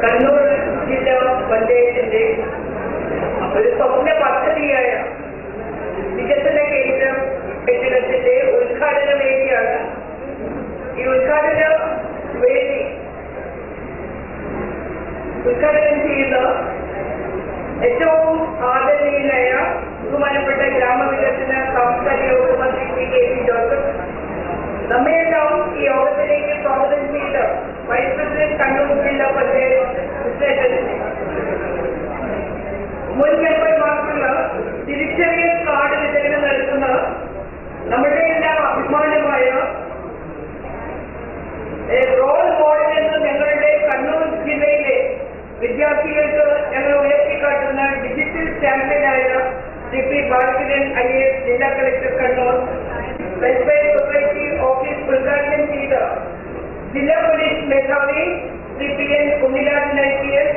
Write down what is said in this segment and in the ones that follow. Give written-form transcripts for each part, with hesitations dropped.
കണ്ണൂർ ജില്ലാ പഞ്ചായത്തിന്റെ ഒരു സ്വപ്ന പദ്ധതിയായ വികസന കേന്ദ്രം കെട്ടിടത്തിന്റെ ഉദ്ഘാടന വേദിയാണ്. ഈ ഉദ്ഘാടന വേദി ഉദ്ഘാടനം ചെയ്യുന്ന ഏറ്റവും ആദരണീയനായ ബഹുമാനപ്പെട്ട ഗ്രാമവികസന സാംസ്കാരിക വകുപ്പ് മന്ത്രി ശ്രീ കെ പി ജോസഫ്, നമ്മയെല്ലാം ഈ യോഗത്തിലേക്ക് സ്വാഗതം ചെയ്ത വൈസ് പ്രസിഡന്റ് കണ്ണൂർ ജില്ലാ പഞ്ചായത്ത് പ്രസിഡന്റ്, മുൻ മെമ്പർമാർക്കുള്ള തിരിച്ചറിയൽ കാർഡ് വിതരണം നടത്തുന്ന നമ്മുടെ എല്ലാം അഭിമാനമായ റോൾ മോഡൽ എന്ന് ഞങ്ങളുടെ കണ്ണൂർ ജില്ലയിലെ വിദ്യാർത്ഥികൾക്ക് ഞങ്ങൾ ഉയർത്തിക്കാട്ടുന്ന ഡിജിറ്റൽ ചാമ്പ്യനായ ശ്രീ പി ബാലചന്ദ്രൻ IAS ജില്ലാ collector Kannur, welfare society office ഉദ്ഘാടനം ചെയ്ത ജില്ലാ പോലീസ് മേധാവി ശ്രീ PN ഉണ്ണിലാൽ IPS,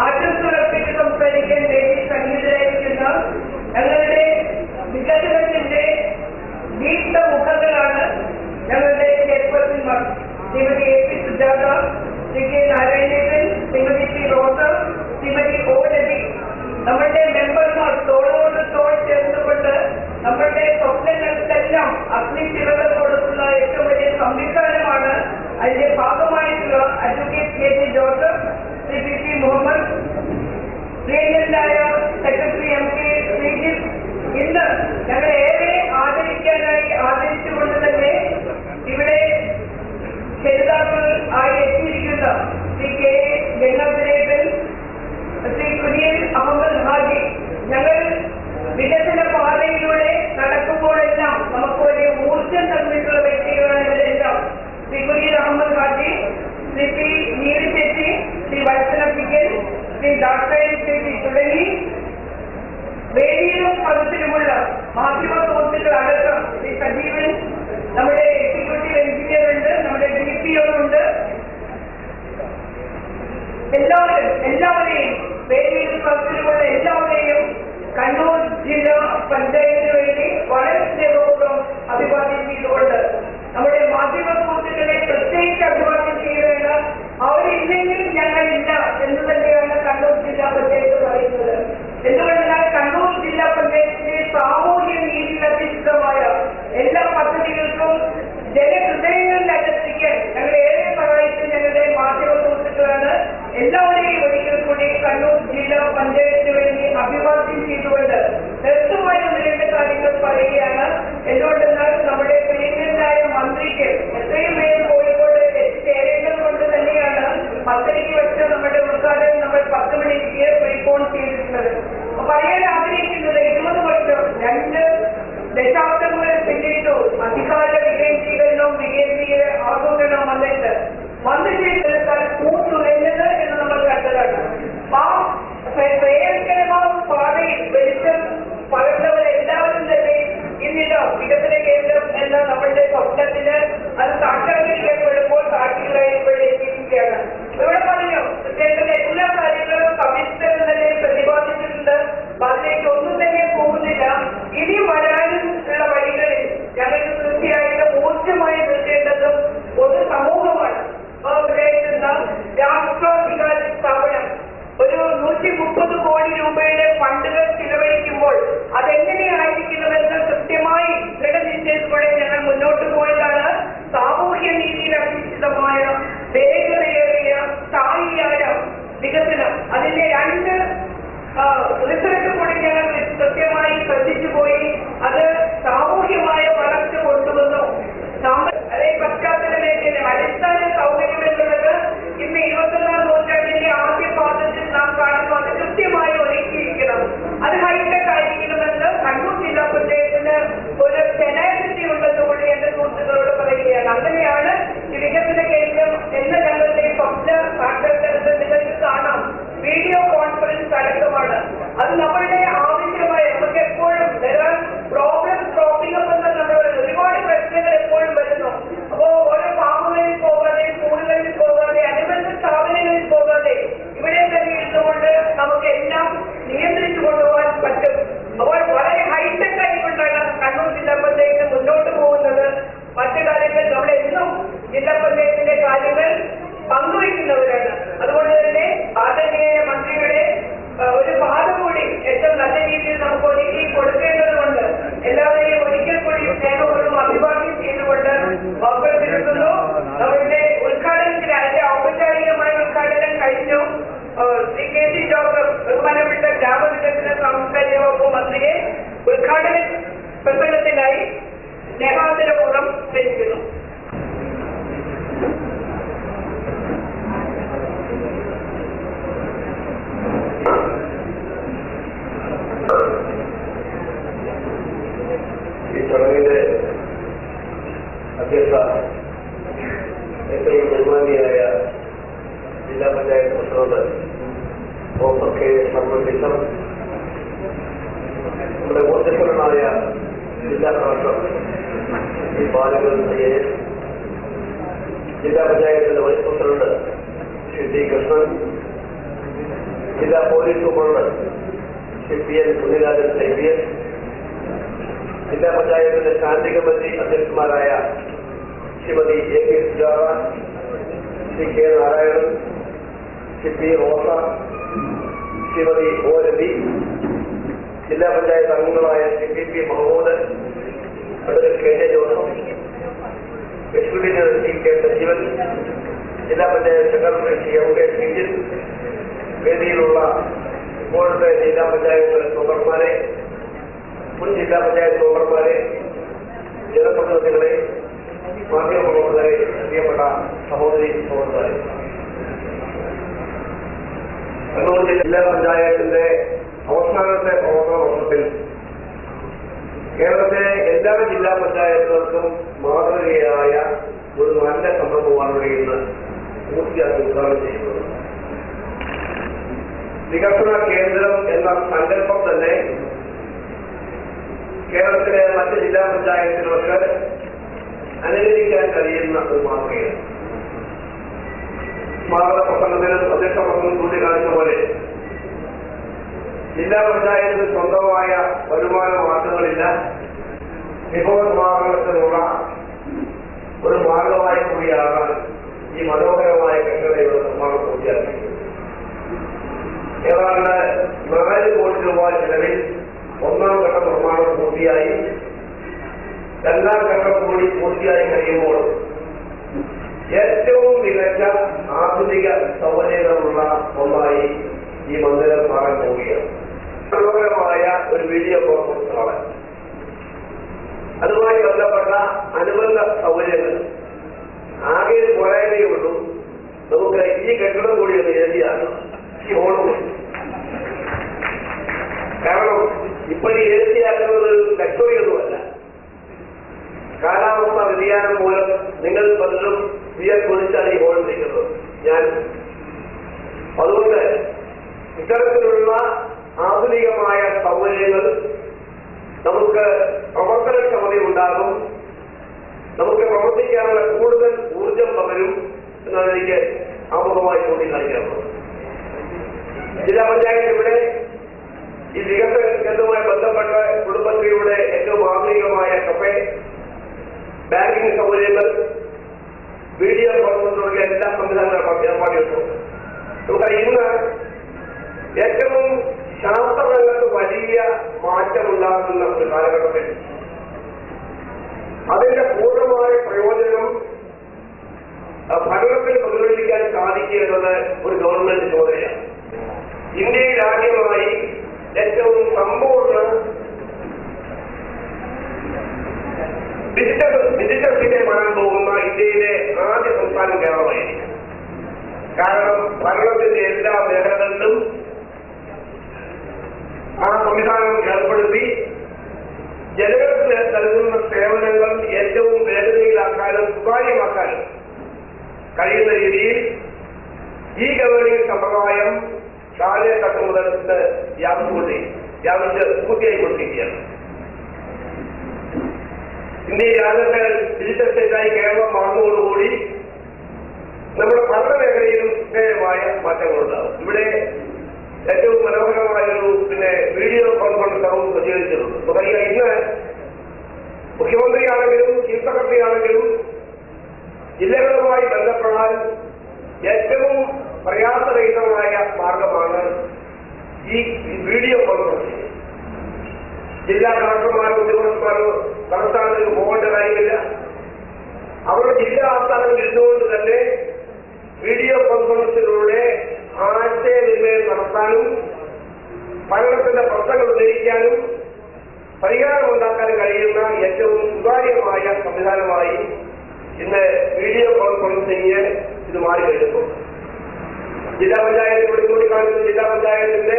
ആശംസകൾ അർപ്പിച്ച് സംസാരിക്കാൻ വേണ്ടി സന്നിഹിതരായിരിക്കുന്ന ഞങ്ങളുടെ വികസനത്തിന്റെ ദീപ്ത മുഖങ്ങളാണ് ഞങ്ങളുടെ ചെയർപേഴ്സൺമാർ Shrimati AP Sujatha, Shri K നാരായണേന്ദ്രൻ, Shrimati P Rosa, Shrimati O Ravi. നമ്മളുടെ മെമ്പർമാർ തോളോട് തോൾ ചേർന്നുകൊണ്ട് നമ്മളുടെ സ്വപ്നങ്ങൾക്കെല്ലാം അഗ്നിച്ചിറകൾ കൊടുക്കുന്ന ഏറ്റവും വലിയ സംവിധാനമാണ്. അതിന്റെ ഭാഗമായിട്ടുള്ള advocate K P Joseph, Shri P Muhammad, പ്രിയങ്കരനായ സെക്രട്ടറി MK ശ്രീജിത്ത്. ഇന്ന് ഞങ്ങൾ ഏറെ ആദരിച്ചുകൊണ്ട് തന്നെ ഇവിടെ ചെറുതാക്കൾ ആയി എത്തിയിരിക്കുന്ന ശ്രീ K ഗംഗാധരേട്ടൻ, ശ്രീ കുര്യൻ അഹമ്മദ് ഹാജി. ഞങ്ങൾ വികസന പാതയിലൂടെ നടക്കുമ്പോഴെല്ലാം നമുക്കൊരു ഊർജം തന്നിട്ടുള്ള വ്യക്തികളാണ് ഇവരെല്ലാം. ശ്രീ കുര്യൻ അഹമ്മദ് ഹാജി, ശ്രീ P നീൽ ചേച്ചി, ശ്രീ വത്സല പിക്കൽ, ശ്രീ ദാക്ഷായൻ ചേച്ചി തുടങ്ങി വേദിയിലും പദത്തിലുമുള്ള മാധ്യമ സുഹൃത്തുക്കൾ അടക്കം ശ്രീ സജീവൻ, നമ്മുടെ എക്സിക്യൂട്ടീവ് എഞ്ചിനീയർ ഉണ്ട്, നമ്മുടെ DPO ഉണ്ട്. എല്ലാവരെയും വേദിയിലും പദത്തിലുമുള്ള എല്ലാവരെയും കണ്ണൂർ ജില്ലാ പഞ്ചായത്തിന് വേണ്ടി വളരെ സ്നേഹപൂർവ്വം അഭിവാദ്യം ചെയ്തുകൊണ്ട് നമ്മുടെ മാധ്യമ സുഹൃത്തുക്കളെ പ്രത്യേകിച്ച് അഭിവാദ്യം ചെയ്യുകയാണ്. അവരില്ലെങ്കിൽ ഞങ്ങളില്ല എന്ന് തന്നെയാണ് കണ്ണൂർ ജില്ലാ പഞ്ചായത്ത് പറയുന്നത്. എന്തുകൊണ്ടെന്നാൽ കണ്ണൂർ ജില്ലാ പഞ്ചായത്തിലെ സാമൂഹ്യ നീതിയധിഷ്ഠിതമായ എല്ലാ പദ്ധതികൾക്കും ജനഹൃദയങ്ങളിലെത്തിക്കാൻ ഞങ്ങൾ ഏറെ സഹായിച്ച ഞങ്ങളുടെ മാധ്യമ സുഹൃത്തുക്കളാണ്. എല്ലാവരെയും ഒരിക്കൽ കൂടി കണ്ണൂർ ജില്ലാ പഞ്ചായത്തിന് വേണ്ടി അഭിവാദ്യം ചെയ്തുകൊണ്ട് വ്യക്തമായ രണ്ട് ഈ ചടങ്ങിന്റെ അധ്യക്ഷ ഏറ്റവും ബഹുമാനിയായ ജില്ലാ panchayat president professor K Sharma teacher, നമ്മുടെ ഊർജ്ജസ്വലനായ ജില്ലാ കളക്ടർ ശ്രീ ബാലകൃഷ്ണൻ IAS, ജില്ലാ പഞ്ചായത്തിന്റെ vice president Shri T Krishnan, ജില്ലാ police superintendent Shri PN Sunirajan IPS, ജില്ലാ പഞ്ചായത്തിന്റെ സ്റ്റാൻഡിംഗ് കമ്മിറ്റി അധ്യക്ഷന്മാരായ Shrimati AK Sujatha, Shri K Narayanan, Shri P Rosa, Shrimati O Ravi, ജില്ലാ പഞ്ചായത്ത് അംഗങ്ങളായ Shri PP Mahmood, advocate KJ Joseph, executive Shri K Sajeevan, ജില്ലാ പഞ്ചായത്ത് സെക്രട്ടറി ശ്രീ MK ശ്രീജിൻ, വേദിയിലുള്ള ഇപ്പോഴത്തെ ജില്ലാ പഞ്ചായത്ത് മെമ്പർമാരെ, മുൻ ജില്ലാ പഞ്ചായത്ത് മെമ്പർമാരെ, ജനപ്രതിനിധികളെ, മാധ്യമപ്രവർത്തകരെ, പ്രിയപ്പെട്ട സഹോദരി സഹോദരന്മാരെ, കണ്ണൂർ ജില്ലാ പഞ്ചായത്തിന്റെ അവസാനത്തെ പ്രവർത്തന വർഷത്തിൽ കേരളത്തിലെ എല്ലാ ജില്ലാ പഞ്ചായത്തുകൾക്കും മാതൃകയായ ഒരു നല്ല സംരംഭമാണ് ഇവിടെ ഇന്ന് പൂർത്തിയാക്കി ഉദ്ഘാടനം ചെയ്യുന്നത്. വികസന കേന്ദ്രം എന്ന സങ്കല്പം തന്നെ കേരളത്തിലെ മറ്റ് ജില്ലാ പഞ്ചായത്തുകൾക്ക് അനുകരിക്കാൻ കഴിയുന്ന ഒരു മാതൃകയാണ്. സ്മാരക പ്രസംഗത്തിനും അധ്യക്ഷ പ്രസംഗം ചൂണ്ടിക്കാണിച്ച പോലെ ജില്ലാ പഞ്ചായത്തിന് സ്വന്തമായ വരുമാന മാർഗങ്ങളില്ല, വിഭവ സമാഹരണത്തിനുള്ള ഒരു മാർഗമായി കൂടിയാണ് ഈ മനോഹരമായ കെട്ടിടങ്ങളുടെ നിർമ്മാണം പൂർത്തിയാക്കിയത്. ഏതാണ്ട് 4 കോടി രൂപ ചെലവിൽ ഒന്നാം ഘട്ട നിർമ്മാണം പൂർത്തിയായി. രണ്ടാം ഘട്ടം കൂടി പൂർത്തിയായി കഴിയുമ്പോൾ ഏറ്റവും മികച്ച ആധുനിക സൗകര്യങ്ങളുള്ള ഒന്നായി ഈ മന്ദിരം മാറാൻ പോവുകയാണ്. മനോഹരമായ ഒരു വീഡിയോ കോൺഫറൻസ് ഹാള്, അതുമായി ബന്ധപ്പെട്ട അനുബന്ധ സൗകര്യങ്ങൾ ആകെ പോരായ്മയേ ഉള്ളൂ. നമുക്ക് ഈ കെട്ടിടം കൂടി ഒന്ന് എഴുതിയാക്കണം, ഈ ഹോളും. കാരണം ഇപ്പൊ ഈ എഴുതിയാക്കുന്നത് ലക്ഷറിയൊന്നുമല്ല. കാലാവസ്ഥ വ്യതിയാനം മൂലം നിങ്ങൾ പലരും വിയർപ്പൊളിച്ചാണ് ഈ ഹോൾ നിൽക്കുന്നത്. ഞാൻ അതുകൊണ്ട് ഇത്തരത്തിലുള്ള ആധുനികമായ സൗകര്യങ്ങൾ നമുക്ക് പ്രവർത്തനക്ഷമതയുണ്ടാകും, നമുക്ക് പ്രവർത്തിക്കാനുള്ള കൂടുതൽ ഊർജം പകരും എന്നാണ് എനിക്ക് ആമുഖമായി ചൂണ്ടിക്കാണിക്കാറുള്ളത്. ജില്ലാ പഞ്ചായത്ത് ഇവിടെ ഈ വികസന കേന്ദ്രവുമായി ബന്ധപ്പെട്ട കുടുംബശ്രീയുടെ ഏറ്റവും ആധുനികമായ കഫേ, ബാങ്കിംഗ് സൗകര്യങ്ങൾ, വീഡിയോ കോൺഫറൻസ് തുടങ്ങിയ എല്ലാ സംവിധാനങ്ങളും ഏർപ്പാടുകളുണ്ട്. നമുക്ക് ഇന്ന് ഏറ്റവും ശാസ്ത്രരംഗത്ത് വലിയ മാറ്റമുണ്ടാകുന്ന ഒരു കാലഘട്ടത്തിൽ അതിന്റെ പൂർണ്ണമായ പ്രയോജനം ഭരണത്തിൽ പ്രതിഫലിപ്പിക്കാൻ സാധിക്കുന്നത് ഒരു ഗവൺമെന്റ് ചുമതലയാണ്. ഇന്ത്യയിൽ ആദ്യമായി ഏറ്റവും സമ്പൂർണ്ണ ഡിജിറ്റൽ സിറ്റി വരാൻ പോകുന്ന ഇന്ത്യയിലെ ആദ്യ സംസ്ഥാനം കേരളമായിരിക്കും. കാരണം ഭരണത്തിന്റെ എല്ലാ മേഖലകളിലും ആ സംവിധാനം ഏർപ്പെടുത്തി ജനങ്ങൾക്ക് നൽകുന്ന സേവനങ്ങൾ ഏറ്റവും വേഗതയിലാക്കാനും സുതാര്യമാക്കാനും കഴിയുന്ന രീതിയിൽ ഈ ഗവേണിംഗ് സമ്പ്രദായം താഴെ തട്ടം മുതൽ വ്യാപിച്ച് പൂർത്തിയായിക്കൊണ്ടിരിക്കുകയാണ്. ഇന്ത്യയിൽ ആദ്യത്തെ ഡിജിറ്റൽ സ്റ്റേറ്റായി കേരളം മാറുന്നതോടുകൂടി നമ്മുടെ ഭരണ മേഖലയിലും ശ്രദ്ധേയമായ മാറ്റങ്ങളുണ്ടാകും. ഇവിടെ ഏറ്റവും മനോഹരമായൊരു വീഡിയോ കോൺഫറൻസ് പ്രചരിച്ചിട്ടുണ്ട്. നമുക്കറിയാം, ഇന്ന് മുഖ്യമന്ത്രിയാണെങ്കിലും ചീഫ് സെക്രട്ടറി ആണെങ്കിലും ജില്ലകളുമായി ബന്ധപ്പെടാൻ ഏറ്റവും പ്രയാസരഹിതമായ മാർഗമാണ് ഈ വീഡിയോ കോൺഫറൻസിംഗ്. ജില്ലാ കളക്ടർമാരോ ഉദ്യോഗസ്ഥന്മാരോ തലസ്ഥാനത്തേക്ക് പോകേണ്ട കാര്യമില്ല. അവരുടെ ജില്ലാ ആസ്ഥാനങ്ങളിൽ ഇരുന്നുകൊണ്ട് തന്നെ വീഡിയോ കോൺഫറൻസിലൂടെ ആശയവിനിമയം നടത്താനും ഭരണത്തിന്റെ പ്രശ്നങ്ങൾ ഉന്നയിക്കാനും പരിഹാരമുണ്ടാക്കാനും കഴിയുന്ന ഏറ്റവും സുതാര്യമായ സംവിധാനമായി ഇന്ന് വീഡിയോ കോൺഫറൻസിംഗ് ഇത് മാറിക്കഴിഞ്ഞു. ജില്ലാ പഞ്ചായത്ത് ഇവിടെ ചൂണ്ടിക്കാണിച്ച ജില്ലാ പഞ്ചായത്തിന്റെ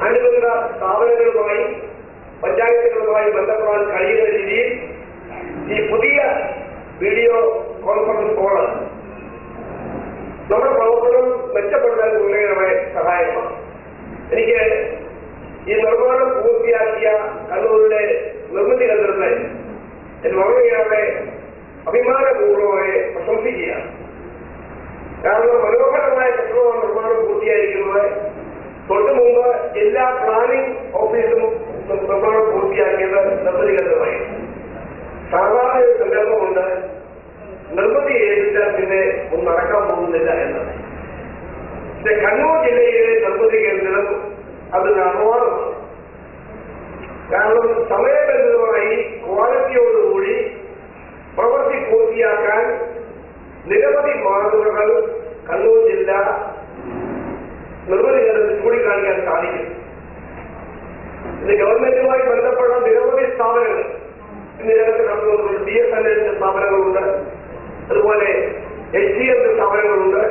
അനുബന്ധ സ്ഥാപനങ്ങളുമായി പഞ്ചായത്തുകളുമായി ബന്ധപ്പെടാൻ കഴിയുന്ന രീതിയിൽ ഈ പുതിയ വീഡിയോ കോൺഫറൻസ് കോള് നമ്മുടെ പ്രവർത്തനം മെച്ചപ്പെടുത്താൻ ഗുണകരമായ സഹായമാണ്. എനിക്ക് ഈ നിർമ്മാണം പൂർത്തിയാക്കിയ കണ്ണൂരിലെ നിർമ്മിതി കേന്ദ്രത്തെ വളരെയേറെ അഭിമാനപൂർവ്വമായി പ്രശംസിക്കുകയാണ്. കാരണം മനോഹരമായ കെട്ടിട നിർമ്മാണം പൂർത്തിയായിരിക്കുന്നത് തൊട്ടു മുമ്പ് ജില്ലാ പ്ലാനിംഗ് ഓഫീസും നിർമ്മാണം പൂർത്തിയാക്കിയത് നിർമ്മിതി കേന്ദ്രമായി. സാധാരണ ഒരു സന്ദർഭമുണ്ട്, നിർമ്മിതി ഏൽപ്പിച്ചാൽ പിന്നെ ഒന്നും നടക്കാൻ പോകുന്നില്ല എന്നത്. പക്ഷെ കണ്ണൂർ ജില്ലയിലെ നിർമ്മിതി കേന്ദ്രം അതൊരു അപവാദമാണ്. കാരണം സമയബന്ധിതമായി ക്വാളിറ്റിയോടുകൂടി പ്രവൃത്തി പൂർത്തിയാക്കാൻ നിരവധി മാതൃകകൾ കണ്ണൂർ ജില്ല നിർമ്മിതി കേന്ദ്രത്തിൽ ചൂണ്ടിക്കാണിക്കാൻ സാധിക്കും. ഇത് ഗവൺമെന്റുമായി ബന്ധപ്പെട്ട നിരവധി സ്ഥാപനങ്ങൾ ഇന്ന് രംഗത്ത് നടത്തുന്നുണ്ട്. BSNL സ്ഥാപനങ്ങളുണ്ട്, അതുപോലെ HDF സ്ഥാപനങ്ങളുണ്ട്.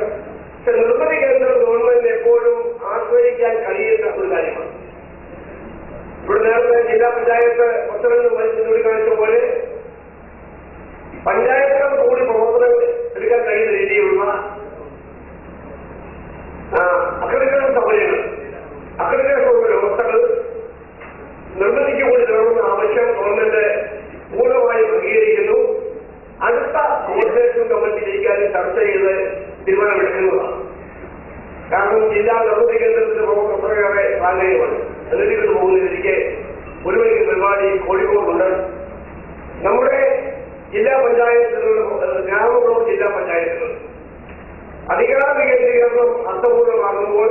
പക്ഷെ നിർമ്മിതി കേന്ദ്രം ഗവൺമെന്റിന് എപ്പോഴും ആശ്രയിക്കാൻ കഴിയുന്ന ഒരു കാര്യമാണ്. ഇവിടെ നേരത്തെ ജില്ലാ പഞ്ചായത്ത് പ്രസിഡന്റ് വഹിച്ച് ചൂണ്ടിക്കാണിച്ച പോലെ പഞ്ചായത്തുകൾ കൂടി പ്രവർത്തനം എടുക്കാൻ കഴിയുന്ന രീതിയിലുള്ള അക്രഡിറ്റേഷൻ സൗകര്യങ്ങൾ, അക്രഡിറ്റേഷൻ വ്യവസ്ഥകൾ നിർമ്മിതിക്ക് കൂടി തുടർന്ന ആവശ്യം ഗവൺമെന്റ് പൂർണ്ണമായും അംഗീകരിക്കുന്നു. അടുത്ത കോർഡിനേഷൻ കമ്മിറ്റിയിലേക്ക് ചർച്ച ചെയ്ത് തീരുമാനമെടുക്കുന്നതാണ്. കാരണം ജില്ലാ നിർമ്മിതി കേന്ദ്രത്തിന്റെ പ്രവർത്തനങ്ങളെ പ്രാധാന്യമാണ്. അതിലേക്ക് പോകുന്നതിലേക്ക് ഒരു മണിക്ക് പരിപാടി കോഴിക്കോടുണ്ട്. നമ്മുടെ ജില്ലാ പഞ്ചായത്തുകളും ഗ്രാമങ്ങളും ജില്ലാ പഞ്ചായത്തുകളും അധികാര വികേന്ദ്രീകരണം അർത്ഥപൂർണ്ണമാകുമ്പോൾ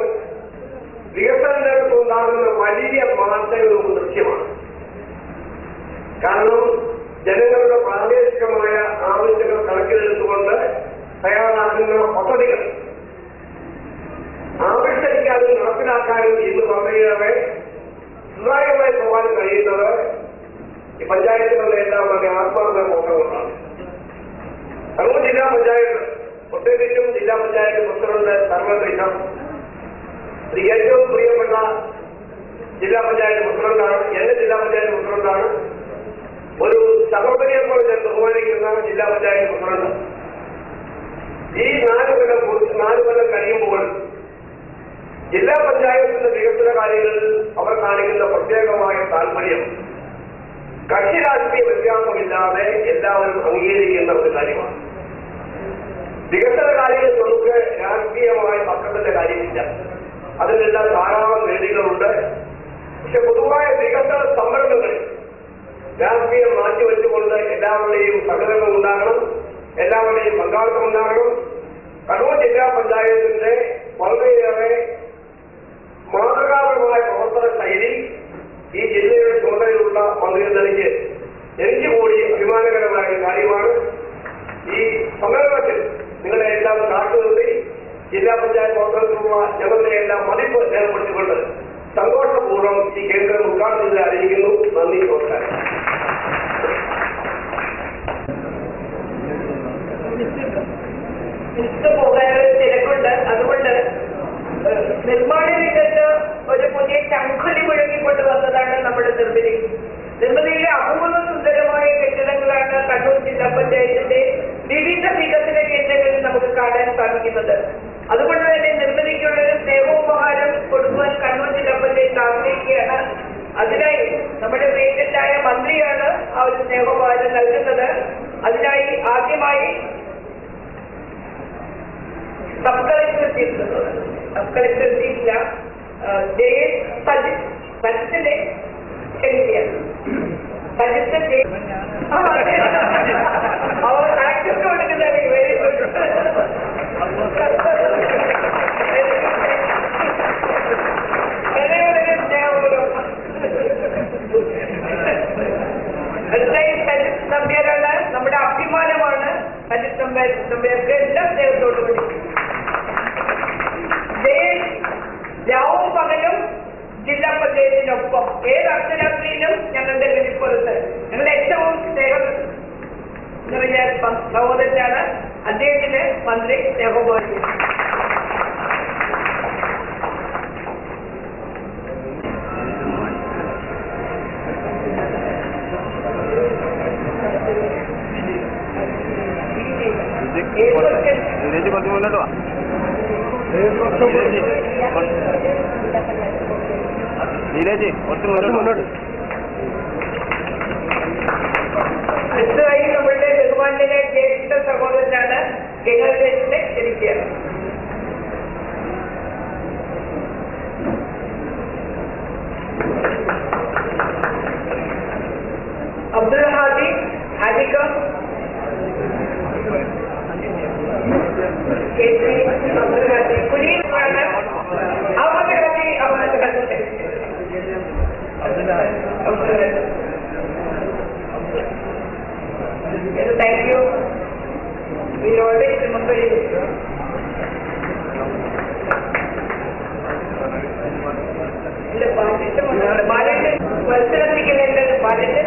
വികസനത്തിനുണ്ടാകുന്ന വലിയ മാറ്റങ്ങളും ദൃശ്യമാണ്. കാരണം ജനങ്ങളുടെ പ്രാദേശികമായ ആവശ്യങ്ങൾ കണക്കിലെടുത്തുകൊണ്ട് തയ്യാറാക്കുന്ന പദ്ധതികൾ ആവിഷ്കരിക്കാനും നടപ്പിലാക്കാനും ഇന്ന് വളരെയേറെ സുതാര്യമായി പോകാൻ കഴിയുന്നത് ഈ പഞ്ചായത്തുകളുടെ എല്ലാം വളരെ ആത്മാർത്ഥ പ്രവർത്തനങ്ങളാണ്. കണ്ണൂർ ജില്ലാ പഞ്ചായത്ത്, പ്രത്യേകിച്ചും ജില്ലാ പഞ്ചായത്ത് പ്രസിഡന്റ് സർവ്വതൃഷ്ണ ഏറ്റവും പ്രിയപ്പെട്ട ജില്ലാ പഞ്ചായത്ത് പ്രസിഡന്റാണ്. എന്റെ ജില്ലാ പഞ്ചായത്ത് പ്രസിഡന്റാണ്. ഒരു സഹോദരിയെ പോലെ ഞാൻ ബഹുമാനിക്കുന്ന ജില്ലാ പഞ്ചായത്ത് പ്രസിഡന്റ്. ഈ 4 കൊല്ലം കഴിയുമ്പോൾ ജില്ലാ പഞ്ചായത്തിന്റെ വികസന കാര്യങ്ങളിൽ അവർ കാണിക്കുന്ന പ്രത്യേകമായ താല്പര്യം കക്ഷി രാഷ്ട്രീയ വ്യത്യാസമില്ലാതെ എല്ലാവരും അംഗീകരിക്കുന്ന ഒരു കാര്യമാണ്. വികസന കാര്യങ്ങളിൽ നമുക്ക് രാഷ്ട്രീയമായ പക്കത്തിന്റെ കാര്യമില്ല. അതിനെല്ലാം ധാരാളം വേദികളുണ്ട്. പക്ഷെ പൊതുവായ വികസന സംരംഭങ്ങളിൽ രാഷ്ട്രീയം മാറ്റിവെച്ചുകൊണ്ട് എല്ലാവരുടെയും സഹകരണം ഉണ്ടാകണം, എല്ലാവരുടെയും പങ്കാളിത്തം ഉണ്ടാകണം. കണ്ണൂർ ജില്ലാ പഞ്ചായത്തിന്റെ വളരെയേറെ മാതൃകാപരമായ പ്രവർത്തന ശൈലി ഈ ജില്ലയുടെ ചുമതലയിലുള്ള മന്ത്രിതലയ്ക്ക് എനിക്ക് കൂടി അഭിമാനകരമായ കാര്യമാണ്. ഈ സമ്മേളനത്തിൽ നിങ്ങളെ എല്ലാം കാട്ടുനിർത്തി ജില്ലാ പഞ്ചായത്ത് പ്രവർത്തനത്തിലുള്ള ഞങ്ങളുടെ എല്ലാം മതിപ്പ് രേഖപ്പെടുത്തിക്കൊണ്ട് സന്തോഷപൂർവ്വം ഈ കേന്ദ്രം ഉദ്ഘാടനത്തിൽ അറിയിക്കുന്നു. നന്ദി, നമസ്കാരം. തിരക്കുണ്ട്. അതുകൊണ്ട് നിർമ്മാണ രംഗത്ത് ഒരു പുതിയ ചങ്കുലി മുഴങ്ങിക്കൊണ്ട് വന്നതാണ് നമ്മുടെ നിർമ്മിതി. നിർമ്മിതിയിലെ അപൂർവ സുന്ദരമായ കെട്ടിടങ്ങളാണ് കണ്ണൂർ ജില്ലാ പഞ്ചായത്തിന്റെ വിവിധ വികസന കേന്ദ്രങ്ങളിൽ നമുക്ക് കാണാൻ സാധിക്കുന്നത്. അതുകൊണ്ട് തന്നെ നിർമ്മിതിക്കുള്ളൊരു സ്നേഹോപഹാരം കൊടുക്കുവാൻ കണ്ണൂർ ജില്ലാ പഞ്ചായത്ത് ആഗ്രഹിക്കുകയാണ്. അതിനായി നമ്മുടെ പ്രിയങ്കരായ മന്ത്രിയാണ് ആ ഒരു സ്നേഹോപഹാരം നൽകുന്നത്. അതിനായി ആദ്യമായി സബ് കളക്ടർ ചീഫില്ല സജിത്തിനെ ക്ഷണിക്കുകയാണ്. സജിത്ത് അവർ ആക്സസ് കൊടുക്കുന്നത് വെരി ഗുഡ്. വളരെ സ്നേഹപൂർവ്വം സജിത്ത് നമ്പ്യാരാണ് നമ്മുടെ അഭിമാനമാണ്. സജിത്ത് നമ്പ്യാർക്ക് എല്ലാ സ്നേഹത്തോടുകൂടി രാവും പകലും ജില്ലാ പഞ്ചായത്തിനൊപ്പം ഏത് അർദ്ധരാത്രിയിലും ഞങ്ങളുടെ വെളിപ്പുറത്ത് ഞങ്ങളുടെ ഏറ്റവും സ്നേഹം നിറഞ്ഞ സഹോദരനാണ്. അദ്ദേഹത്തിന് മന്ത്രി സ്നേഹോപഹാരം. കുറച്ച് മുന്നോട്ട് വാ. നീലേജി കുറച്ച് മുന്നോട്ട്. അടുത്തതായി നമ്മളുടെ ബഹുമാന്യനെ ജ്യേഷ്ഠ സഹോദരനാണ് ഗംഗാധരനെ ക്ഷണിക്കുക. Abdul Hadi ഹാദിക Abdul Hadi കുലീനാണ് Ahmed Hadi Thank you. We always remember you. ബാലൻ മത്സരത്തിക്കുന്നുണ്ട്. ബാലൻ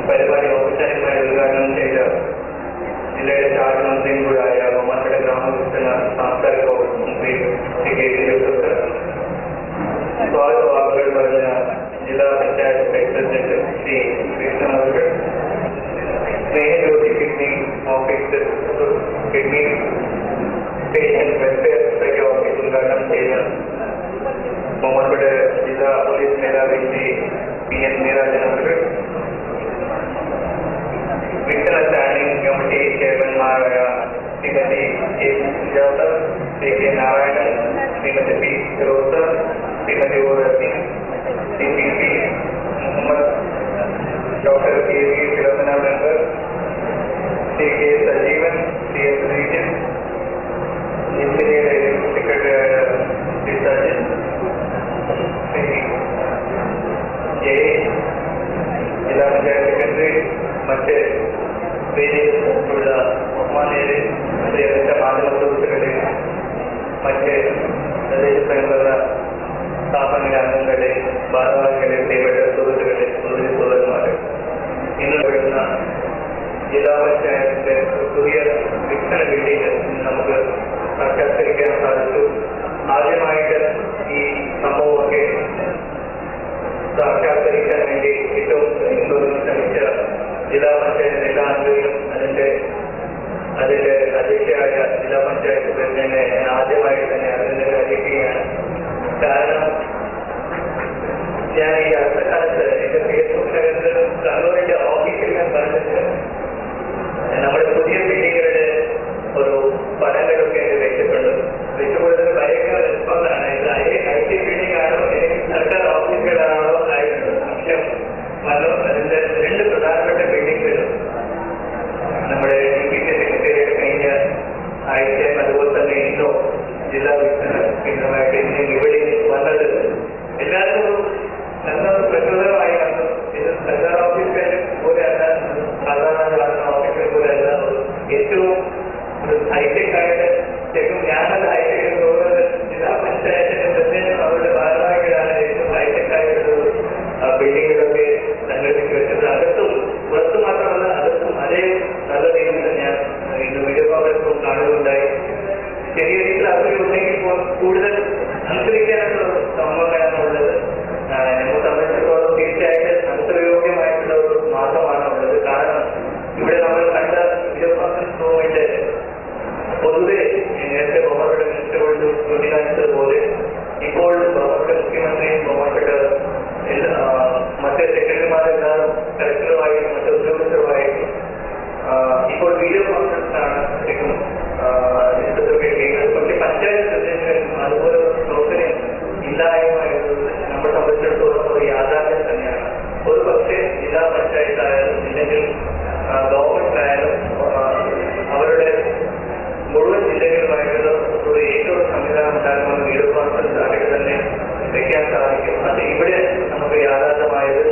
പരിപാടി ഔപചാരികമായി ഉദ്ഘാടനം ചെയ്ത ജില്ലയുടെ ചാർജ് മന്ത്രിയും കൂടായ ബഹുമാനപ്പെട്ട ഗ്രാമവികസന സാംസ്കാരിക വകുപ്പ് മന്ത്രി ശ്രീ കെ ടി ജോസഫ്, സ്വാഗത വാക്കുകൾ പറഞ്ഞ ജില്ലാ പഞ്ചായത്ത് പ്രസിഡന്റ് ശ്രീ കൃഷ്ണൻ അവർ, Snehajyothi kidney office kidney patient welfare society office ഉദ്ഘാടനം ചെയ്ത ബഹുമാനപ്പെട്ട ജില്ലാ പോലീസ് മേധാവി ശ്രീ പി എൻ നീരാജൻ അവർ, വികസന സ്റ്റാൻഡിംഗ് കമ്മിറ്റി ചെയർമാൻമാരായ Shrimati A Sujatha, Shri K Narayanan, Shrimati P Firoz, Shrimati O Raseem, Shri P P Muhammad, doctor K V Philomina member, Shri K Sajeevan, Shri S Sreejan, ജില്ലയുടെ സെക്രട്ടറിയായ ശ്രീ സജിൻ, ശ്രീ ജയ്, ജില്ലാ പഞ്ചായത്ത് സെക്രട്ടറി, മറ്റ് വേദിയിലുള്ള ബഹുമാന്യരെ, പ്രിയപ്പെട്ട മാധ്യമ സുഹൃത്തുക്കളെ, മറ്റ് തദ്ദേശ സ്വയംഭരണ സ്ഥാപന അംഗങ്ങളെ, ഭാരവാഹികളെ, പ്രിയപ്പെട്ട സുഹൃത്തുക്കളെ, സഹോദരന്മാരെ, ഇന്ന് വരുന്ന ജില്ലാ പഞ്ചായത്തിന്റെ പുതിയ വികസന ബിൽഡിംഗ് നമുക്ക് സാക്ഷാത്കരിക്കാൻ സാധിച്ചു. ആദ്യമായിട്ട് ഈ സംഭവമൊക്കെ സാക്ഷാത്കരിക്കാൻ വേണ്ടി ഏറ്റവും ശ്രമിച്ച ജില്ലാ പഞ്ചായത്ത് എല്ലാ അംഗങ്ങളും അതിന്റെ അധ്യക്ഷയായ ജില്ലാ പഞ്ചായത്ത് പ്രസിഡന്റിനെ ഞാൻ ആദ്യമായിട്ട് തന്നെ അതിനെ അറിയിക്കുകയാണ്. കാരണം ഞാൻ ഈ അടുത്ത കാലത്ത് എന്റെ ഫേസ്ബുക്കിനകത്ത് കണ്ണൂരിന്റെ ഓഫീസിൽ ഞാൻ കണ്ടിട്ട് നമ്മുടെ പുതിയ ബിൽഡിങ്ങുകളുടെ ഒരു പടങ്ങളൊക്കെ വെച്ചിട്ടുണ്ട്. വെച്ചുകൊടുത്തത് ഭയങ്കര റെസ്പോൺസാണ്. ഇത് ഐ ടി ബിൽഡിംഗ് ആണോ സർക്കാർ ഓഫീസുകളാണോ ആയിട്ടുള്ളത് സംശയം വന്നു. അതിന്റെ രണ്ട് പ്രധാനപ്പെട്ട ബിൽഡിങ്ങുകളും നമ്മുടെ ഡിപ്യൂട്ടി സെക്രട്ടേറിയറ്റ് കഴിഞ്ഞ ആഴ്ചയും അതുപോലെ തന്നെ ഇന്നോ ജില്ലാ വികസന കേന്ദ്രമായിട്ട് ഇന്ന് ഇവിടെ വന്നത് എല്ലാവർക്കും നല്ല പ്രകൃതമായി വന്നു. ഇത് സർക്കാർ ഓഫീസുകൾ പോലെയല്ല, സാധാരണ ഓഫീസുകൾ പോലെയല്ല, ഏറ്റവും ഹൈടെക് ആയിട്ട് ശരിക്കും ഞാനത് ഹൈടെക് തോന്നുന്നത് ജില്ലാ പഞ്ചായത്ത് മറ്റ് സെക്രട്ടറിമാരെല്ലാവരും കളക്ടറുമായിട്ടും മറ്റ് ഉദ്യോഗസ്ഥരുമായിട്ടും ഇപ്പോൾ വീഡിയോ കോൺഫറൻസ് ആണ് ശരിക്കും പക്ഷെ പഞ്ചായത്ത് പ്രസിഡന്റ് അതുപോലെ ടോക്കന് ഇല്ലായ്മ എന്നത് നമ്മളെ സംബന്ധിച്ചിടത്തോളം ഒരു യാഥാർത്ഥ്യം തന്നെയാണ്. ഒരു പക്ഷേ ജില്ലാ പഞ്ചായത്തായാലും ഇല്ലെങ്കിൽ ഗവൺമെന്റ് ആയാലും അവരുടെ മുഴുവൻ ജില്ലകളുമായിട്ടുള്ള ഒരു ഏറ്റവും സംവിധാനം ഉണ്ടാകുന്ന വീഡിയോ കോൺഫറൻസ് ആയിട്ട് തന്നെ വെക്കാൻ സാധിക്കും. അത് ഇവിടെ നമുക്ക് യാഥാർത്ഥ്യമായത്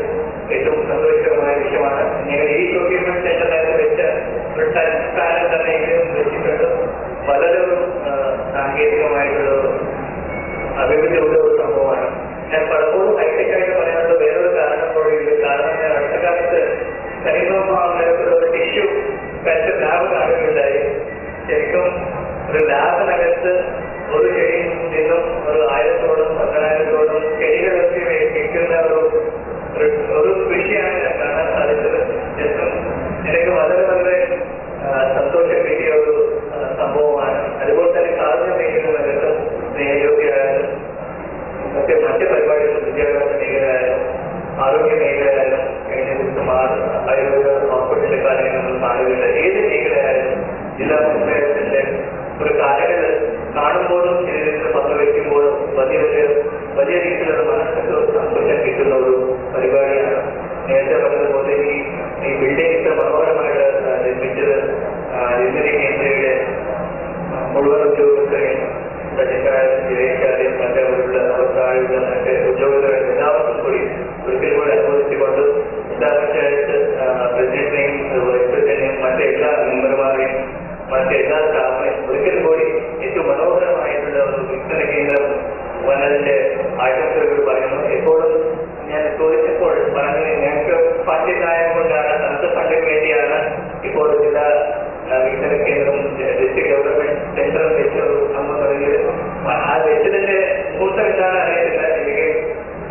ഏറ്റവും സന്തോഷകരമായ വിഷയമാണ്. ഞങ്ങൾ ഈ ഡോക്യുമെന്റ് സെന്ററിനകത്ത് വെച്ച ഒരു ടച്ച് പാനൽ തന്നെ ഇതിനും വെച്ചിട്ടുണ്ട്. വളരെ സാങ്കേതികമായിട്ടുള്ള അഭിവൃദ്ധിയുള്ള ഒരു സംഭവമാണ്. ഞാൻ പലപ്പോഴും ഹൈടെക് ആയിട്ട് പറയാനുള്ള വേറൊരു കാരണം കൂടിയുണ്ട്. കാരണം ഞാൻ അടുത്ത കാലത്ത് കരിമോഹനകത്തുള്ള ഒരു ടിഷ്യൂ കൾച്ചർ ലാബ് കാണുകയുണ്ടായി. ശരിക്കും ഒരു ലാബിനകത്ത് ഒരു ചെടിയിൽ നിന്നും ഒരു 1000-ഓളം 10,000-ഓളം ചെടികളൊക്കെ വെക്കുന്ന ഒരു കൃഷിയാണ് ഞാൻ കാണാൻ സാധിച്ചത്. ശരിക്കും എനിക്ക് വളരെ വളരെ സന്തോഷം കിട്ടിയ ഒരു സംഭവമാണ്. അതുപോലെ തന്നെ സാധന മേഖലകളിലും സ്നേഹയോഗ്യരായാലും മറ്റ് പരിപാടികൾ വിദ്യാഭ്യാസ മേഖലയായാലും ആരോഗ്യ മേഖലയായാലും കഴിഞ്ഞ ദിവസം ആയുർവേദ ഹോസ്പിറ്റലിലെ കാര്യങ്ങൾ നമ്മൾ കാണുകയില്ല. ഏത് മേഖലയായാലും ജില്ലാ പഞ്ചായത്തിന്റെ ഒരു കാര്യങ്ങൾ കാണുമ്പോഴും ശരീരത്തിൽ പങ്കുവയ്ക്കുമ്പോഴും വലിയ രീതിയിലുള്ള മനസ്സിലൊരു സന്തോഷം കിട്ടുന്ന ഒരു പരിപാടിയാണ്. നേരത്തെ പറഞ്ഞതുപോലെ ഈ ബിൽഡിംഗ് മനോഹരമായിട്ട് നിർമ്മിച്ചത് നിർമ്മിതി കേന്ദ്രയുടെ മുഴുവൻ ഉദ്യോഗസ്ഥരെയും ജില്ലക്കാരെയും മറ്റവരുടെ അവസ്ഥയുള്ള മറ്റ് ഉദ്യോഗസ്ഥരെ എല്ലാവർക്കും കൂടി ഒരിക്കൽ കൂടി അനുവദിച്ചുകൊണ്ട് ജില്ലാ പഞ്ചായത്ത് പ്രസിഡന്റിനെയും വൈസ് പ്രസിഡന്റിനെയും മറ്റെല്ലാ മെമ്പർമാരെയും മറ്റെല്ലാ സ്റ്റാഫിനെയും ഒരിക്കൽ കൂടി ഏറ്റവും മനോഹരമായിട്ടുള്ള ഒരു വികസന കേന്ദ്രം വന്നതിന്റെ ആശംസകൾ പറയുന്നു. എപ്പോഴും ഞാൻ ചോദിച്ചപ്പോൾ പറഞ്ഞത് ഞങ്ങൾക്ക് ഫണ്ടിനായത് കൊണ്ടാണ്, തനത് ഫണ്ടിന് വേണ്ടിയാണ് ഇപ്പോൾ ജില്ലാ വികസന കേന്ദ്രം ഡിസ്ട്രിക്ട് ഡെവലപ്മെന്റ് സെന്റർ വെച്ച സംഭവം പറയുന്നത്. ആ വെച്ചതിന്റെ മുഹൂർത്തം എന്താണ് അറിയത്തില്ല, എനിക്ക്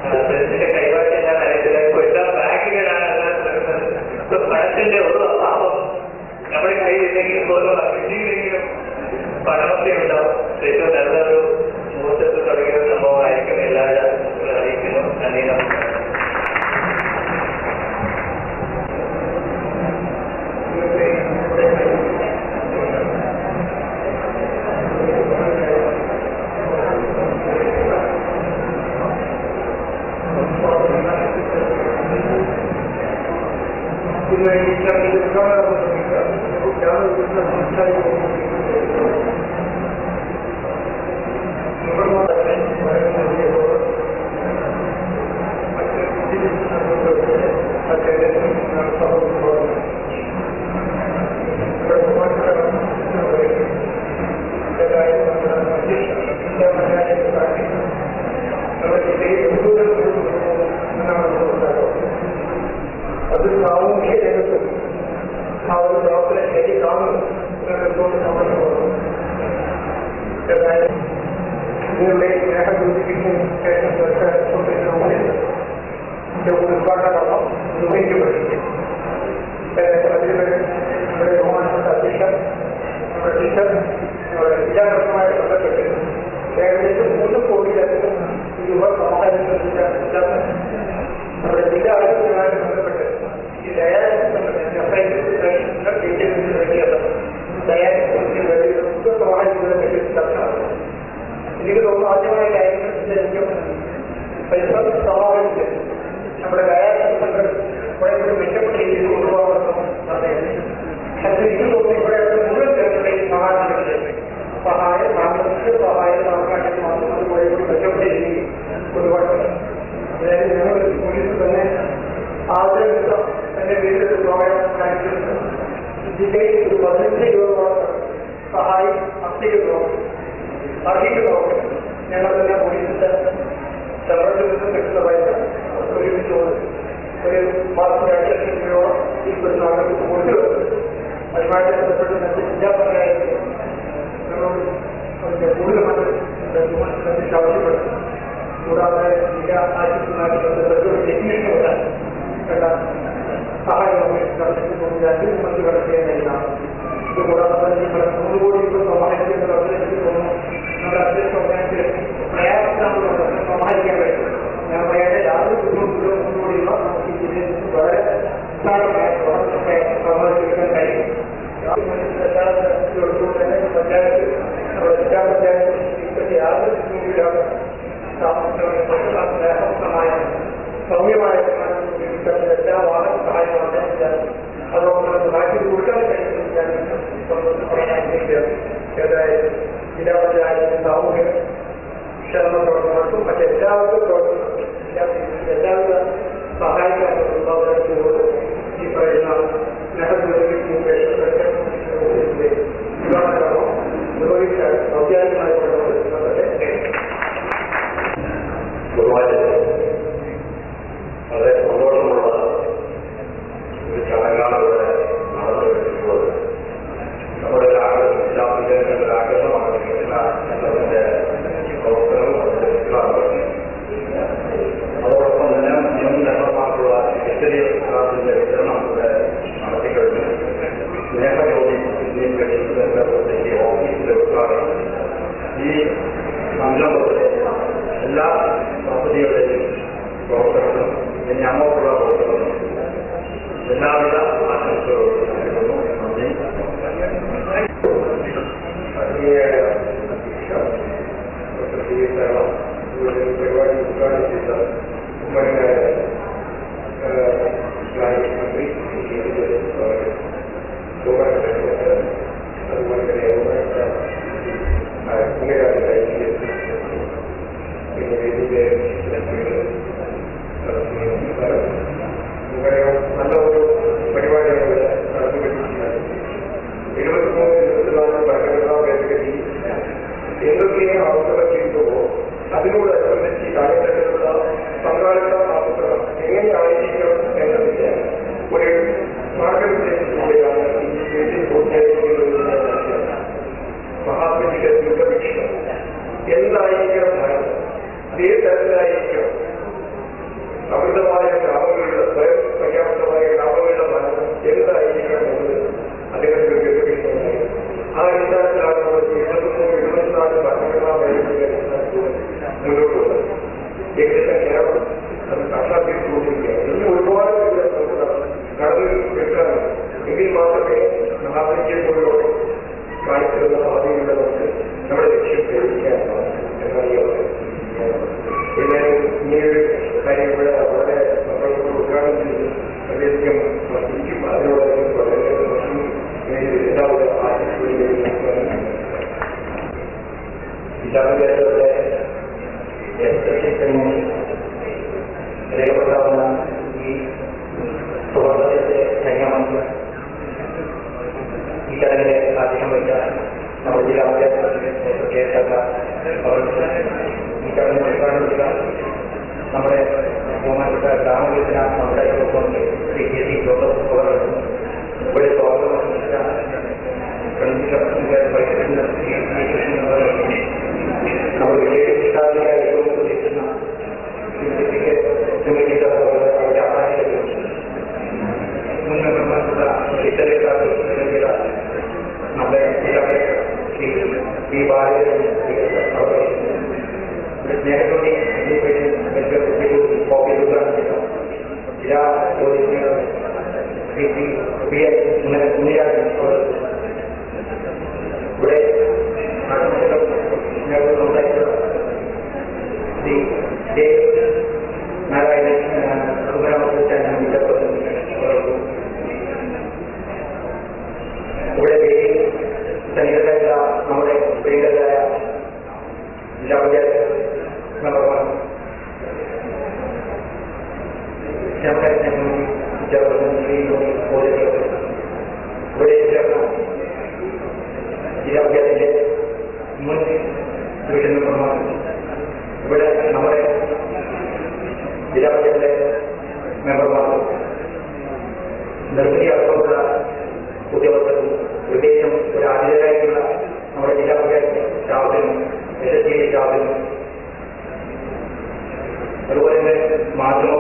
പ്രസിഡന്റ് കൈമാറ്റം ഞാൻ അറിയത്തില്ല. ഇപ്പോൾ എല്ലാ ബാങ്കുകളാണ് പറയുന്നത്. പണത്തിന്റെ ഒരു അഭാവം നമ്മുടെ കയ്യിലില്ലെങ്കിൽ ഓരോ അഭിജിയിലെങ്കിലും പണമൊക്കെ ഉണ്ടാവും. ഏറ്റവും നല്ലൊരു മുഹൂർത്തത്തിൽ തുടങ്ങിയ സംഭവമായിരിക്കും. എല്ലാവരും അറിയിക്കുന്നു. നന്ദി. അത് സാമൂഹ്യ രംഗത്തും ആ ഒരു പ്രവർത്തനം ശരി കാണുന്നു നിങ്ങളുടെ സ്നേഹം സൂചിപ്പിക്കുന്ന ശേഷം ഉദ്ഘാടനം നിർവഹിക്കപ്പെട്ടിരിക്കും. നമ്മുടെ ബഹുമാനപ്പെട്ട അധ്യക്ഷൻ, നമ്മുടെ ടീച്ചർ, നമ്മുടെ ജില്ലാകരണവുമായി ബന്ധപ്പെട്ട് ഏകദേശം 3 കോടിയിലധികം രൂപ സമാഹരണം നമ്മുടെ ജില്ലാ ആരോഗ്യവുമായി ബന്ധപ്പെട്ട് ഈ ഡയാലിസിസ് സമാഹരിക്കുന്നതിനെ പറ്റി ചർച്ച നടത്തുന്നു. എനിക്ക് തോന്നുന്നു ആദ്യമായിട്ടായിരിക്കും പൈസ സമാഹരിച്ച് നമ്മുടെ ഡയാലിസിസ് സെന്റർ വളരെ മെച്ചപ്പെട്ട രീതിയിൽ കൊണ്ടുപോകണമെന്ന് എനിക്ക് തോന്നുന്നു ഇവിടെ മുഴുവൻ ജനങ്ങളുടെയും സഹായത്തിലേക്ക് സഹായം, സാമ്പത്തിക സഹായം, സാമ്പത്തിക മാത്രം അതുപോലെ മെച്ചപ്പെട്ട രീതിയിൽ കൊണ്ടുപോകണം. അതായത് ഞങ്ങൾ പോലീസ് തന്നെ ആദ്യം തന്നെ വീട്ടിൽ പ്രോഗ്രാം കാണിച്ചിട്ടുണ്ട്. ജില്ലയിൽ ഒരു 15 രൂപയോളം സഹായം അർഹിക്കുന്നു. ഞങ്ങൾ തന്നെ പോലീസിന്റെ സെവറിൽ നിന്നും കിട്ടുന്ന പൈസ ഒരുമിച്ചുകൊണ്ട് ഒരു മാസം 2 ലക്ഷം രൂപയോളം ഈ പെരുന്നാളുകൾക്ക് കൊടുത്തിട്ടുണ്ട്. അതുമായിട്ട് ബന്ധപ്പെട്ട് ജില്ലാ പഞ്ചായത്ത് കൂടുതൽ ആവശ്യപ്പെടുന്നു. കൂടാതെ ജില്ലാ ആശുപത്രിയുമായി ബന്ധപ്പെട്ട് ഒരു ടെക്നീഷ്യൻ വരാൻ വേണ്ട സഹായം മന്ത്രി കടത്തിയാൽ നൽകാം. ഇതുകൂടാതെ തന്നെ 3 കോടി ഇപ്പോൾ സമാഹരിക്കുന്ന എനിക്ക് തോന്നുന്നു നമ്മുടെ അധ്യക്ഷ പ്രയാസത്തിനുള്ള സമാഹരിക്കാൻ പറ്റും. ഞാൻ പറയാതെ യാതൊരു ബുദ്ധിമുട്ടുകളും 3 കോടിയുള്ള നമുക്ക് വളരെ സന്തോഷമുള്ള ഒരു ചടങ്ങാണ് ഇവിടെ നടന്നു വരുന്നത്. നമ്മുടെ ഒരു ആഗ്രഹം, എല്ലാ വിദ്യാർത്ഥികളുടെ ഒരു ആഗ്രഹമാണ് എന്നതിന്റെ പ്രവർത്തനവും അതോടൊപ്പം തന്നെ 3 ലക്ഷമാർക്കുള്ള എസ്റ്റിന്റെ വിതരണം ഇവിടെ നടത്തിക്കഴിഞ്ഞു. സ്നേഹയോഗ്യം ഇന്ത്യൻ കക്ഷികളുടെ ഓഫീസിലെ ഉദ്ഘാടനം ഈ സംരംഭത്തിലെ എല്ലാ പദ്ധതികളുടെയും പ്രവർത്തനങ്ങളും ഇനി അങ്ങോട്ടുള്ള പ്രവർത്തനങ്ങളും എല്ലാവിധ ആശംസകളും നൽകുന്നു. നന്ദി. പരിപാടി ഉദ്ഘാടനം ചെയ്ത ഉമ്മനായ മന്ത്രി അതുപോലെ തന്നെ പിന്നെ ഇതിന്റെ നല്ല ഒരു പരിപാടിയാണ് ഇവിടെ നടത്തിക്കൊണ്ടിരിക്കുന്നത്. 23-24 ഭരണഘടനാ ഭേദഗതി എന്തൊക്കെ അവസരം ചെയ്യുന്നുവോ അതിനോടനുബന്ധിച്ച് ഈ കാലഘട്ടത്തിലുള്ള പങ്കാളിത്ത ആസൂത്രണം എങ്ങനെയായിരിക്കണം എന്നതിന്റെ ഒരു മാർഗനിർദ്ദേശത്തിലൂടെയാണ് ഈ പൂർത്തിയായിരിക്കുന്നത്. മഹാത്മജിയുടെ ദീർഘവീക്ഷണം എന്തായിരിക്കണം ഭാരതം, അതേ തരത്തിലായിരിക്കണം അമൃതമായ ഗ്രാമങ്ങളുടെ സ്വയം പര്യാപ്തമായ ഗ്രാമങ്ങളുടെ ഭാരതം എന്തായിരിക്കണം എന്നത് അദ്ദേഹത്തിന്റെ ദീർഘവീക്ഷണമായി. ആ അടിസ്ഥാനത്തിലാണ് നമ്മൾ 23-24 ഭരണഘടനാ ഭേദഗതിയുടെ മുന്നോട്ട് പോകുന്നത്. ഏകദേശം കേരളം അത് സാക്ഷാത്കരിച്ചുകൊണ്ടിരിക്കുകയാണ്. ഇനി ഒരുപാട് കടന്നു എടുക്കാറുണ്ട്. എങ്കിൽ മാത്രമേ മഹാത്മജിയെ പോലുള്ള കാണിച്ചിരുന്ന ഭാവിയുടെ നമുക്ക് നമ്മുടെ ലക്ഷ്യം പ്രയോഗിക്കാൻ എന്നറിയാം. പിന്നെ ഇങ്ങനെയൊരു കാര്യം ഇവിടെ വളരെ നമ്മൾക്ക് ഉദ്ഘാടനം ചെയ്ത് വളരെയധികം വർദ്ധിക്കും. അതിനോടൊപ്പം വളരെ എല്ലാവരും ആശിക്കുകയും വിദ്യാഭ്യാസങ്ങളുടെ രേഖപ്പെടുത്താവുന്ന ഈ സ്വാതന്ത്ര്യത്തെ ധന്യമാക്കുക. ഈ ചടങ്ങിലെ ആദ്യം വഹിച്ച നമ്മുടെ ജില്ലാ പഞ്ചായത്ത് ഈ ചടങ്ങിൽ ഉദ്ഘാടനം ചെയ്ത നമ്മുടെ ബഹുമാനപ്പെട്ട ഗ്രാമവികസന പഞ്ചായത്ത് പ്രസിഡന്റ് ശ്രീ KC ജോസഫ് അവർ ഇവിടെ സ്വാഗതം സംബന്ധിച്ച നമ്മുടെ വിജയസ്ഥാപിക ഏറ്റവും പ്രതീക്ഷിക്കുന്ന അവരുടെ അപ്പാനിലേക്ക് മുൻ ബഹുമാനപ്പെട്ട ഇത്തരക്കാർക്ക് നമ്മുടെ ജില്ലയുടെ ഈ ബാലകൻ സ്നേഹത്തോടെ ഓഫീസ് ഉദ്ഘാടനം ചെയ്ത ജില്ലാ പോലീസ് ഇവിടെ സംസാരിച്ച ശ്രീ നാരായണൻ ഇവിടെ സന്നിഹിതരായ നമ്മുടെ പ്രിയങ്കരായ ജില്ലാ പഞ്ചായത്ത് മെമ്പർമാർ, ചെയർപേഴ്സൺ ശ്രീ പോലീസ് ഇവിടെ ചേർന്ന ജില്ലാ പഞ്ചായത്തിന്റെ മുൻ ഡിവിഷൻ മെമ്പർമാർ, ഇവിടെ നമ്മുടെ ജില്ലാ പഞ്ചായത്തിലെ മെമ്പർമാർ, നിർമ്മിതി അടക്കമുള്ള ഉദ്യോഗസ്ഥരും പ്രത്യേകിച്ചും ഒരു ആതിഥേയരായിട്ടുള്ള നമ്മുടെ ജില്ലാ പഞ്ചായത്ത് സ്റ്റാഫിനും SSG സ്റ്റാഫിനും അതുപോലെ തന്നെ മാധ്യമ